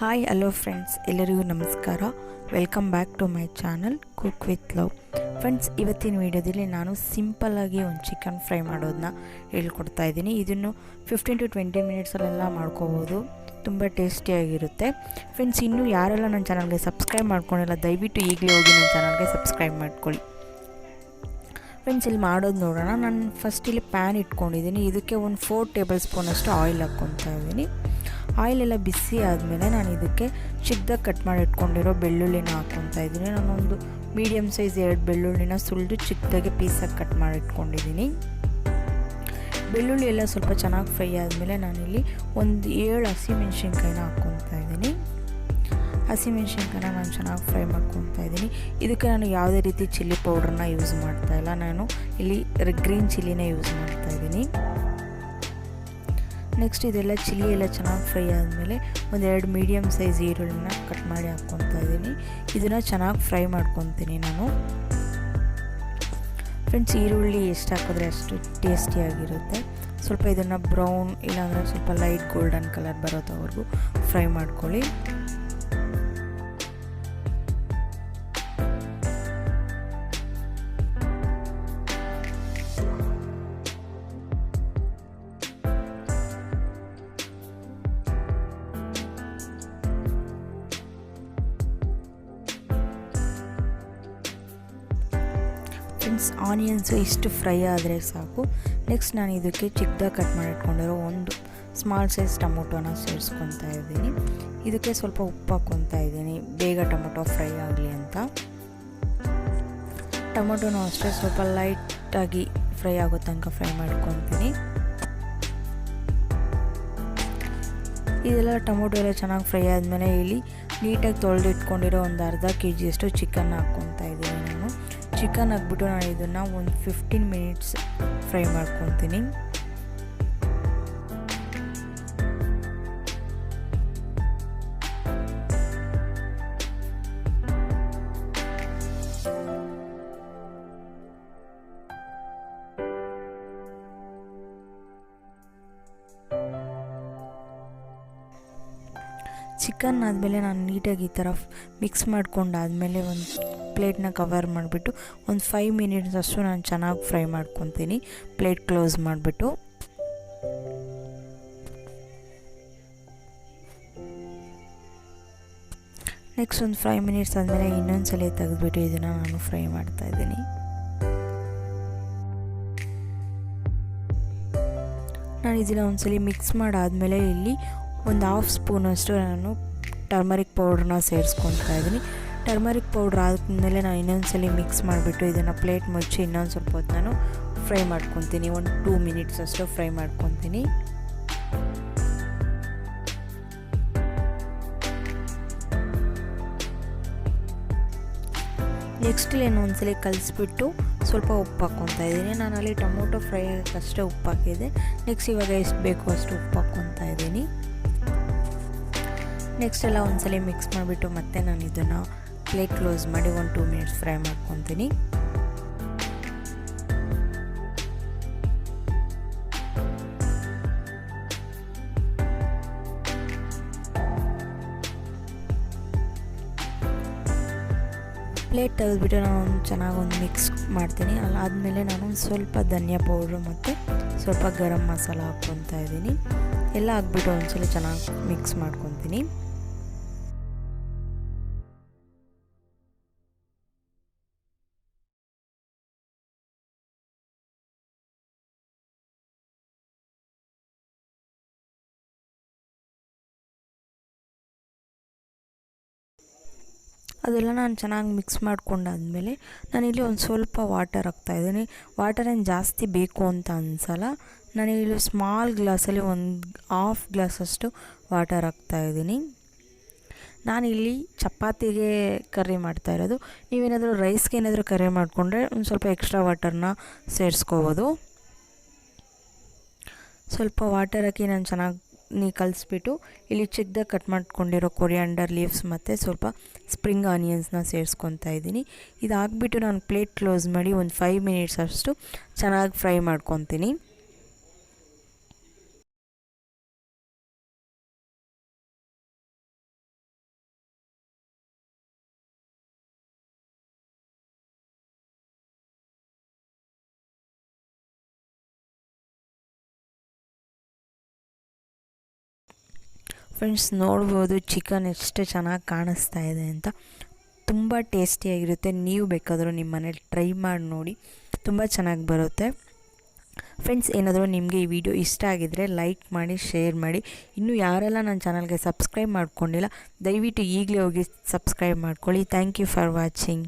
Hi hello friends, ಎಲ್ಲರಿಗೂ ನಮಸ್ಕಾರ. Welcome back to my channel cook with love. Friends, ಇವತ್ತಿನ ವೀಡಿಯೋದಲ್ಲಿ ನಾನು ಸಿಂಪಲ್ಲಾಗಿ ಒಂದು ಚಿಕನ್ ಫ್ರೈ ಮಾಡೋದನ್ನ ಹೇಳ್ಕೊಡ್ತಾ ಇದ್ದೀನಿ. ಇದನ್ನು 15 to 20 ಮಿನಿಟ್ಸಲ್ಲೆಲ್ಲ ಮಾಡ್ಕೋಬೋದು. ತುಂಬ ಟೇಸ್ಟಿಯಾಗಿರುತ್ತೆ. ಫ್ರೆಂಡ್ಸ್, ಇನ್ನೂ ಯಾರೆಲ್ಲ ನನ್ನ ಚಾನಲ್ಗೆ ಸಬ್ಸ್ಕ್ರೈಬ್ ಮಾಡ್ಕೊಂಡಿಲ್ಲ, ದಯವಿಟ್ಟು ಈಗಲೇ ಹೋಗಿ ನನ್ನ ಚಾನಲ್ಗೆ ಸಬ್ಸ್ಕ್ರೈಬ್ ಮಾಡ್ಕೊಳ್ಳಿ. ಫ್ರೆಂಡ್ಸ್, ಇಲ್ಲಿ ಮಾಡೋದು ನೋಡೋಣ. ನಾನು ಫಸ್ಟ್ ಇಲ್ಲಿ ಪ್ಯಾನ್ ಇಟ್ಕೊಂಡಿದ್ದೀನಿ. ಇದಕ್ಕೆ ಒಂದು 4 ಟೇಬಲ್ ಸ್ಪೂನಷ್ಟು ಆಯಿಲ್ ಹಾಕ್ಕೊತಾ ಇದ್ದೀನಿ. ಆಯಿಲೆಲ್ಲ ಬಿಸಿ ಆದಮೇಲೆ ನಾನು ಇದಕ್ಕೆ ಚಿಕ್ಕದಾಗಿ ಕಟ್ ಮಾಡಿ ಇಟ್ಕೊಂಡಿರೋ ಬೆಳ್ಳುಳ್ಳಿನ ಹಾಕ್ಕೊತಾ ಇದ್ದೀನಿ. ನಾನೊಂದು ಮೀಡಿಯಮ್ ಸೈಜ್ 2 ಬೆಳ್ಳುಳ್ಳಿನ ಸುಲಿದು ಚಿಕ್ಕದಾಗಿ ಪೀಸಾಗಿ ಕಟ್ ಮಾಡಿ ಇಟ್ಕೊಂಡಿದ್ದೀನಿ. ಬೆಳ್ಳುಳ್ಳಿ ಎಲ್ಲ ಸ್ವಲ್ಪ ಚೆನ್ನಾಗಿ ಫ್ರೈ ಆದಮೇಲೆ ನಾನಿಲ್ಲಿ ಒಂದು 7 ಹಸಿಮೆಣ್ಸಿನ್ಕಾಯಿನ ಹಾಕ್ಕೊತಾ ಇದ್ದೀನಿ. ಹಸಿಮೆಣ್ಸಿನ್ಕಾಯಿನ ನಾನು ಚೆನ್ನಾಗಿ ಫ್ರೈ ಮಾಡ್ಕೊತಾ ಇದ್ದೀನಿ. ಇದಕ್ಕೆ ನಾನು ಯಾವುದೇ ರೀತಿ ಚಿಲ್ಲಿ ಪೌಡ್ರನ್ನ ಯೂಸ್ ಮಾಡ್ತಾಯಿಲ್ಲ. ನಾನು ಇಲ್ಲಿ ಗ್ರೀನ್ ಚಿಲ್ಲಿನೇ ಯೂಸ್ ಮಾಡ್ತಾಯಿದ್ದೀನಿ. ನೆಕ್ಸ್ಟ್ ಇದೆಲ್ಲ ಚಿಲ್ಲಿ ಎಲ್ಲ ಚೆನ್ನಾಗಿ ಫ್ರೈ ಆದಮೇಲೆ ಒಂದು 2 ಮೀಡಿಯಮ್ ಸೈಜ್ ಈರುಳ್ಳಿನ ಕಟ್ ಮಾಡಿ ಹಾಕ್ಕೊತಾ ಇದ್ದೀನಿ. ಇದನ್ನು ಚೆನ್ನಾಗಿ ಫ್ರೈ ಮಾಡ್ಕೊತೀನಿ ನಾನು. ಫ್ರೆಂಡ್ಸ್, ಈರುಳ್ಳಿ ಎಷ್ಟು ಹಾಕಿದ್ರೆ ಅಷ್ಟು ಟೇಸ್ಟಿಯಾಗಿರುತ್ತೆ. ಸ್ವಲ್ಪ ಇದನ್ನು ಬ್ರೌನ್ ಇಲ್ಲಾಂದರೆ ಸ್ವಲ್ಪ ಲೈಟ್ ಗೋಲ್ಡನ್ ಕಲರ್ ಬರೋದವರೆಗೂ ಫ್ರೈ ಮಾಡ್ಕೊಳ್ಳಿ. ಫ್ರೆಂಡ್ಸ್, ಆನಿಯನ್ಸು ಇಷ್ಟು ಫ್ರೈ ಆದರೆ ಸಾಕು. ನೆಕ್ಸ್ಟ್ ನಾನು ಇದಕ್ಕೆ ಚಿಕ್ಕದಾಗಿ ಕಟ್ ಮಾಡಿ ಇಟ್ಕೊಂಡಿರೋ ಒಂದು ಸ್ಮಾಲ್ ಸೈಜ್ ಟೊಮೊಟೊನ ಸೇರಿಸ್ಕೊತಾ ಇದ್ದೀನಿ. ಇದಕ್ಕೆ ಸ್ವಲ್ಪ ಉಪ್ಪು ಹಾಕ್ಕೊತಾ ಇದ್ದೀನಿ, ಬೇಗ ಟೊಮೊಟೊ ಫ್ರೈ ಆಗಲಿ ಅಂತ. ಟೊಮೊಟೊನೂ ಅಷ್ಟೇ ಸ್ವಲ್ಪ ಲೈಟಾಗಿ ಫ್ರೈ ಆಗೋ ತನಕ ಫ್ರೈ ಮಾಡ್ಕೊತೀನಿ. ಇದೆಲ್ಲ ಟೊಮೊಟೊ ಎಲ್ಲ ಚೆನ್ನಾಗಿ ಫ್ರೈ ಆದಮೇಲೆ ಇಲ್ಲಿ ನೀಟಾಗಿ ತೊಳೆದಿಟ್ಕೊಂಡಿರೋ ಒಂದು ಅರ್ಧ kg ಚಿಕನ್ ಹಾಕ್ಕೊತಾ ಇದ್ದೀನಿ. ನಾನು ಚಿಕನ್ ಹಾಕ್ಬಿಟ್ಟು ನಾನು ಇದನ್ನು ಒಂದು 15 ಮಿನಿಟ್ಸ್ ಫ್ರೈ ಮಾಡ್ಕೊತೀನಿ. ಚಿಕನ್ ಆದಮೇಲೆ ನಾನು ನೀಟಾಗಿ ಈ ಥರ ಮಿಕ್ಸ್ ಮಾಡ್ಕೊಂಡಾದಮೇಲೆ ಒಂದು ಪ್ಲೇಟ್ನ ಕವರ್ ಮಾಡಿಬಿಟ್ಟು ಒಂದು 5 ಮಿನಿಟ್ಸ್ ಅಷ್ಟು ನಾನು ಚೆನ್ನಾಗಿ ಫ್ರೈ ಮಾಡ್ಕೊತೀನಿ. ಪ್ಲೇಟ್ ಕ್ಲೋಸ್ ಮಾಡಿಬಿಟ್ಟು ನೆಕ್ಸ್ಟ್ ಒಂದು 5 ಮಿನಿಟ್ಸ್ ಆದಮೇಲೆ ಇನ್ನೊಂದು ಸಲ ತೆಗೆದುಬಿಟ್ಟು ಇದನ್ನು ನಾನು ಫ್ರೈ ಮಾಡ್ತಾಯಿದ್ದೀನಿ. ನಾನು ಇದನ್ನು ಒಂದ್ಸಲ ಮಿಕ್ಸ್ ಮಾಡಾದಮೇಲೆ ಇಲ್ಲಿ ಒಂದು 1/2 ಸ್ಪೂನಷ್ಟು ನಾನು ಟರ್ಮರಿಕ್ ಪೌಡ್ರನ್ನ ಸೇರಿಸ್ಕೊತಾ ಇದ್ದೀನಿ. ಟರ್ಮರಿಕ್ ಪೌಡ್ರ್ ಆದಮೇಲೆ ನಾನು ಇನ್ನೊಂದ್ಸಲ ಮಿಕ್ಸ್ ಮಾಡಿಬಿಟ್ಟು ಇದನ್ನು ಪ್ಲೇಟ್ ಮುಚ್ಚಿ ಇನ್ನೊಂದು ಸ್ವಲ್ಪ ಹೊತ್ತು ನಾನು ಫ್ರೈ ಮಾಡ್ಕೊತೀನಿ. ಒಂದು 2 ಮಿನಿಟ್ಸ್ ಅಷ್ಟು ಫ್ರೈ ಮಾಡ್ಕೊತೀನಿ. ನೆಕ್ಸ್ಟ್ ಏನು ಒಂದ್ಸಲ ಕಲಿಸ್ಬಿಟ್ಟು ಸ್ವಲ್ಪ ಉಪ್ಪು ಹಾಕ್ಕೊತಾ ಇದ್ದೀನಿ. ನಾನಲ್ಲಿ ಟೊಮೊಟೊ ಫ್ರೈ ಆಗೋಕ್ಕಷ್ಟೇ ಉಪ್ಪು ಹಾಕಿದೆ. ನೆಕ್ಸ್ಟ್ ಇವಾಗ ಎಷ್ಟು ಬೇಕೋ ಅಷ್ಟು ಉಪ್ಪು ಹಾಕ್ಕೊತಾ ಇದ್ದೀನಿ. ನೆಕ್ಸ್ಟ್ ಎಲ್ಲ ಒಂದ್ಸಲ ಮಿಕ್ಸ್ ಮಾಡಿಬಿಟ್ಟು ಮತ್ತೆ ನಾನು ಇದನ್ನು ಪ್ಲೇಟ್ ಕ್ಲೋಸ್ ಮಾಡಿ ಒಂದು 2 ಮಿನಿಟ್ಸ್ ಫ್ರೈ ಮಾಡ್ಕೊತೀನಿ. ಪ್ಲೇಟ್ ತೆಗೆದುಬಿಟ್ಟು ನಾನು ಚೆನ್ನಾಗಿ ಒಂದು ಮಿಕ್ಸ್ ಮಾಡ್ತೀನಿ. ಅದಾದಮೇಲೆ ನಾನು ಸ್ವಲ್ಪ ಧನಿಯಾ ಪೌಡ್ರು ಮತ್ತು ಸ್ವಲ್ಪ ಗರಂ ಮಸಾಲ ಹಾಕ್ಕೊತಾ ಇದ್ದೀನಿ. ಎಲ್ಲ ಹಾಕ್ಬಿಟ್ಟು ಒಂದ್ಸಲ ಚೆನ್ನಾಗಿ ಮಿಕ್ಸ್ ಮಾಡ್ಕೊತೀನಿ. ಅದೆಲ್ಲ ನಾನು ಚೆನ್ನಾಗಿ ಮಿಕ್ಸ್ ಮಾಡ್ಕೊಂಡಾದ್ಮೇಲೆ ನಾನಿಲ್ಲಿ ಒಂದು ಸ್ವಲ್ಪ ವಾಟರ್ ಹಾಕ್ತಾಯಿದ್ದೀನಿ. ವಾಟರ್ ಏನು ಜಾಸ್ತಿ ಬೇಕು ಅಂತ ಅನಿಸಲ್ಲ. ನಾನಿಲ್ಲಿ ಸ್ಮಾಲ್ ಗ್ಲಾಸಲ್ಲಿ ಒಂದು 1/2 ಗ್ಲಾಸಷ್ಟು ವಾಟರ್ ಹಾಕ್ತಾಯಿದ್ದೀನಿ. ನಾನಿಲ್ಲಿ ಚಪಾತಿಗೆ ಕರ್ರಿ ಮಾಡ್ತಾ ಇರೋದು. ನೀವೇನಾದರೂ ರೈಸ್ಗೆ ಏನಾದರೂ ಕರ್ರಿ ಮಾಡಿಕೊಂಡ್ರೆ ಒಂದು ಸ್ವಲ್ಪ ಎಕ್ಸ್ಟ್ರಾ ವಾಟರ್ನ ಸೇರಿಸ್ಕೋಬೋದು. ಸ್ವಲ್ಪ ವಾಟರ್ ಹಾಕಿ ನಾನು ಚೆನ್ನಾಗಿ ಕಲಿಸ್ಬಿಟ್ಟು ಇಲ್ಲಿ ಚಿಕ್ಕದಾಗಿ ಕಟ್ ಮಾಡ್ಕೊಂಡಿರೋ ಕೊರಿಯಾಂಡರ್ ಲೀವ್ಸ್ ಮತ್ತು ಸ್ವಲ್ಪ ಸ್ಪ್ರಿಂಗ್ ಆನಿಯನ್ಸ್ನ ಸೇರಿಸ್ಕೊತಾ ಇದ್ದೀನಿ. ಇದು ಹಾಕ್ಬಿಟ್ಟು ನಾನು ಪ್ಲೇಟ್ ಕ್ಲೋಸ್ ಮಾಡಿ ಒಂದು 5 ಮಿನಿಟ್ಸ್ ಅಷ್ಟು ಚೆನ್ನಾಗಿ ಫ್ರೈ ಮಾಡ್ಕೊತೀನಿ. ಫ್ರೆಂಡ್ಸ್ ನೋಡ್ಬೋದು ಚಿಕನ್ ಎಷ್ಟು ಚೆನ್ನಾಗಿ ಕಾಣಿಸ್ತಾ ಇದೆ ಅಂತ. ತುಂಬ ಟೇಸ್ಟಿಯಾಗಿರುತ್ತೆ. ನೀವು ಬೇಕಾದರೂ ನಿಮ್ಮ ಮನೇಲಿ ಟ್ರೈ ಮಾಡಿ ನೋಡಿ, ತುಂಬ ಚೆನ್ನಾಗಿ ಬರುತ್ತೆ. ಫ್ರೆಂಡ್ಸ್, ಏನಾದರೂ ನಿಮಗೆ ಈ ವಿಡಿಯೋ ಇಷ್ಟ ಆಗಿದ್ದರೆ ಲೈಕ್ ಮಾಡಿ, ಶೇರ್ ಮಾಡಿ. ಇನ್ನೂ ಯಾರೆಲ್ಲ ನನ್ನ ಚಾನಲ್ಗೆ ಸಬ್ಸ್ಕ್ರೈಬ್ ಮಾಡ್ಕೊಂಡಿಲ್ಲ ದಯವಿಟ್ಟು ಈಗಲೇ ಹೋಗಿ ಸಬ್ಸ್ಕ್ರೈಬ್ ಮಾಡ್ಕೊಳ್ಳಿ. Thank you for watching.